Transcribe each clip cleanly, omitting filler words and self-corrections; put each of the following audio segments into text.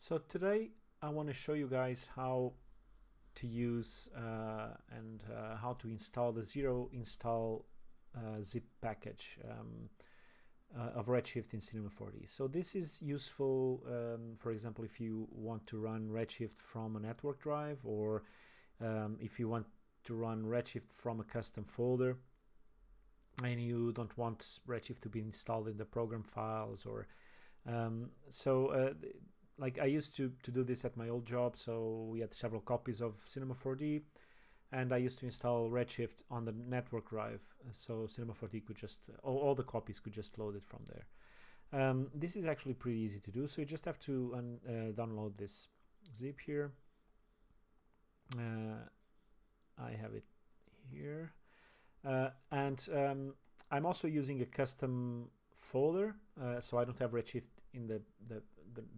So today I want to show you guys how to use and how to install the zero install zip package of Redshift in Cinema 4D. So this is useful, for example, if you want to run Redshift from a network drive, or if you want to run Redshift from a custom folder and you don't want Redshift to be installed in the program files, or like I used to do this at my old job. So we had several copies of Cinema 4D, and I used to install Redshift on the network drive, so Cinema 4D could just all the copies could just load it from there. This is actually pretty easy to do, so you just have to download this zip here. I have it here, and I'm also using a custom folder, so I don't have Redshift in the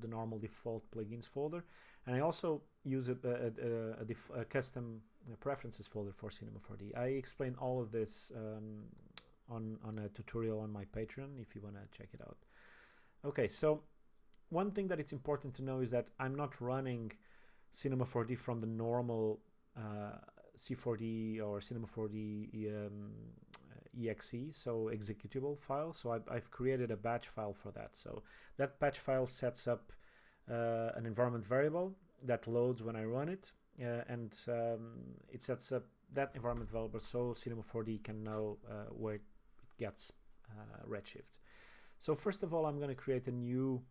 normal default plugins folder, and I also use a custom preferences folder for Cinema 4D. I explain all of this on a tutorial on my Patreon if you want to check it out. Okay, so one thing that it's important to know is that I'm not running Cinema 4D from the normal C4D or Cinema 4D exe, so executable file. So I've created a batch file for that. So that batch file sets up an environment variable that loads when I run it, and it sets up that environment variable so Cinema 4D can know where it gets Redshift. So first of all, I'm going to create a new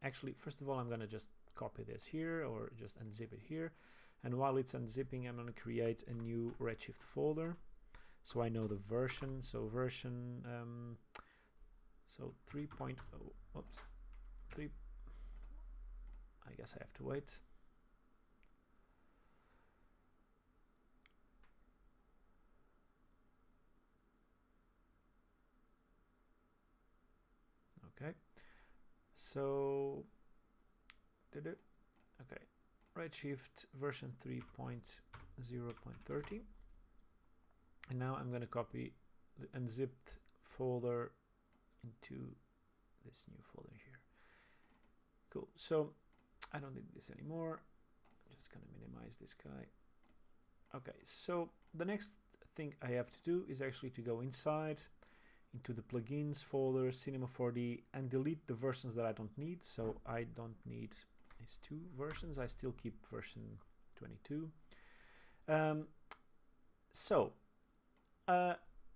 actually, first of all, I'm going to just copy this here, or just unzip it here, and while it's unzipping, I'm going to create a new Redshift folder so I know the version. So version so 3.0, oops, 3, I guess I have to wait. Okay, so okay, Redshift version 3.0.30, and now I'm going to copy the unzipped folder into this new folder here. Cool, so I don't need this anymore. I'm just going to minimize this guy. Okay, so the next thing I have to do is actually to go inside into the plugins folder, Cinema 4D, and delete the versions that I don't need. So I don't need these two versions. I still keep version 22.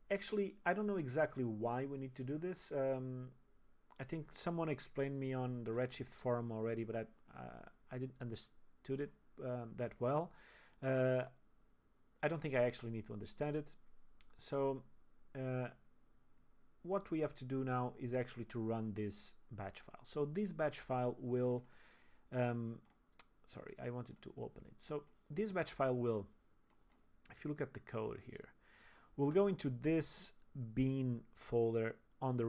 Actually, I don't know exactly why we need to do this. I think someone explained me on the Redshift forum already, but I didn't understood it that well. I don't think I actually need to understand it. So what we have to do now is actually to run this batch file. So this batch file will, sorry, I wanted to open it. So this batch file will, if you look at the code here, we'll go into this bin folder on the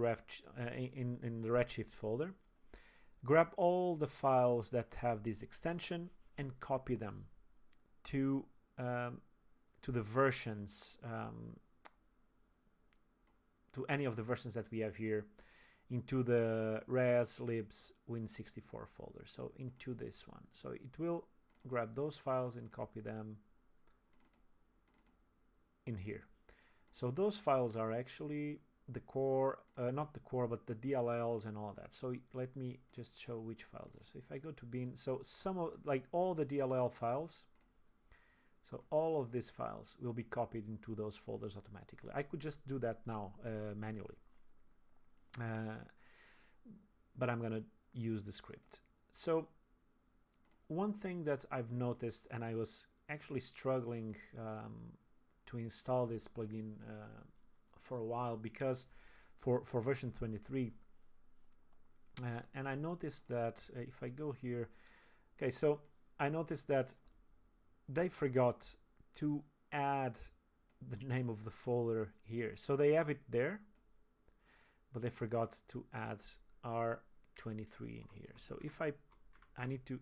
in the Redshift folder, grab all the files that have this extension and copy them to the versions, to any of the versions that we have here, into the res libs win64 folder, so into this one. So it will grab those files and copy them in here. So those files are actually the core, not the core, but the DLLs and all that. So let me just show which files are. So if I go to bin, so some of, like all the DLL files, so all of these files will be copied into those folders automatically. I could just do that now manually, but I'm gonna use the script. So one thing that I've noticed, and I was actually struggling to install this plugin for a while, because for version 23, and I noticed that if I go here, okay, so I noticed that they forgot to add the name of the folder here. So they have it there, but they forgot to add R23 in here. So if I need to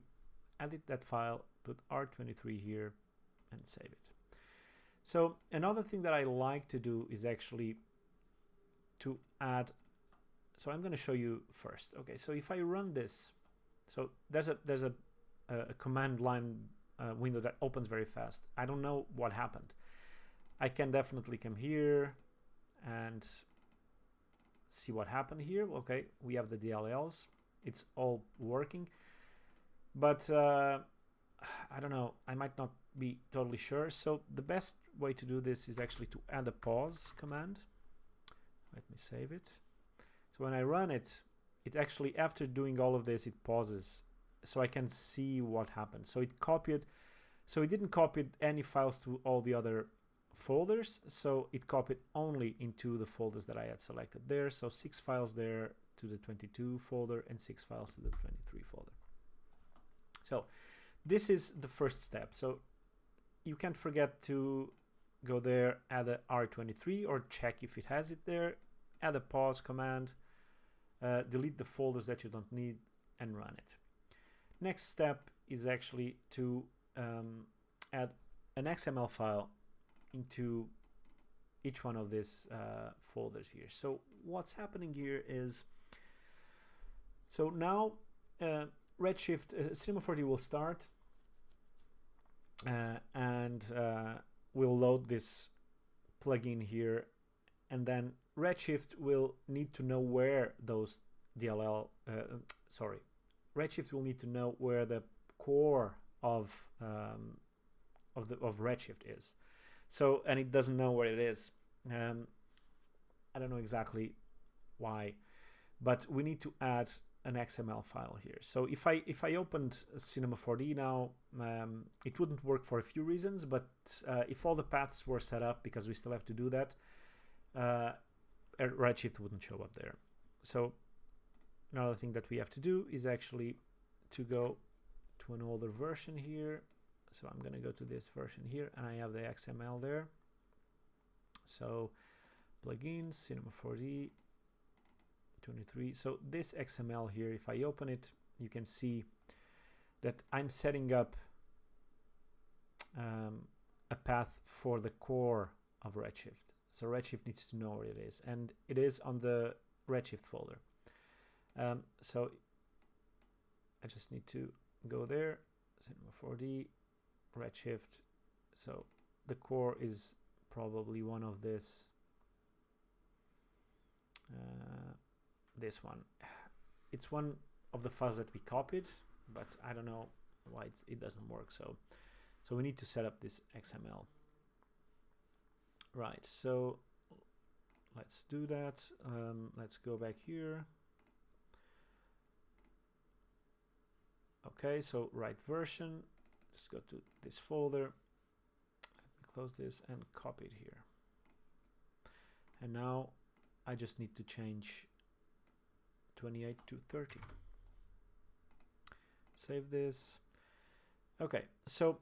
edit that file, put R23 here and save it. So another thing that I like to do is actually to add, so I'm going to show you first. Okay, so if I run this, So there's a command line window that opens very fast. I don't know what happened. I can definitely come here and see what happened here. Okay, we have the DLLs. It's all working, but I don't know. I might not be totally sure. So the best way to do this is actually to add a pause command. Let me save it. So when I run it, it actually, after doing all of this, it pauses, so I can see what happened. So it copied, so it didn't copy any files to all the other folders, so it copied only into the folders that I had selected there. So 6 files there to the 22 folder and 6 files to the 23 folder. So this is the first step. So you can't forget to go there, add a R23 or check if it has it there, add a pause command, delete the folders that you don't need, and run it. Next step is actually to add an XML file into each one of these folders here. So what's happening here is, so now Redshift Cinema 4D will start and we'll load this plugin here, and then Redshift will need to know where those Redshift will need to know where the core of Redshift is. So, and it doesn't know where it is. I don't know exactly why, but we need to add an XML file here. So if I opened Cinema 4D now, it wouldn't work for a few reasons, but if all the paths were set up, because we still have to do that, Redshift wouldn't show up there. So another thing that we have to do is actually to go to an older version here. So I'm going to go to this version here, and I have the XML there. So plugins, Cinema 4D 23. So this XML here, if I open it, you can see that I'm setting up a path for the core of Redshift. So Redshift needs to know where it is, and it is on the Redshift folder. So I just need to go there, Cinema 4D, Redshift. So the core is probably one of this one. It's one of the files that we copied, but I don't know why it doesn't work. So we need to set up this XML. Right, so let's do that. Let's go back here. Okay, so right version, just go to this folder, let me close this and copy it here. And now I just need to change 28 to 30. Save this. Okay, so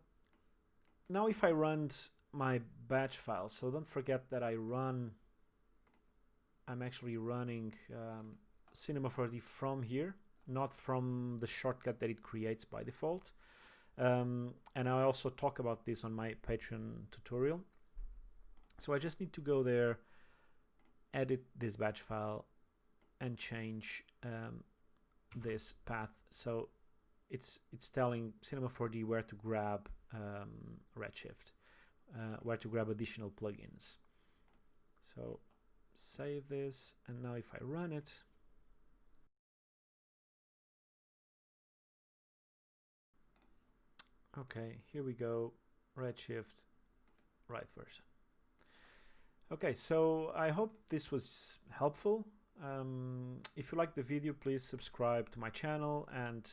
now if I run my batch file, so don't forget that I'm actually running Cinema 4D from here, not from the shortcut that it creates by default. And I also talk about this on my Patreon tutorial. So I just need to go there, edit this batch file, and change this path. So it's telling Cinema 4D where to grab Redshift, where to grab additional plugins. So save this, and now if I run it, okay, here we go, Redshift, right version. Okay, so I hope this was helpful. If you like the video, please subscribe to my channel and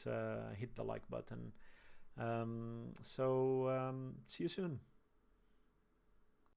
hit the like button. See you soon.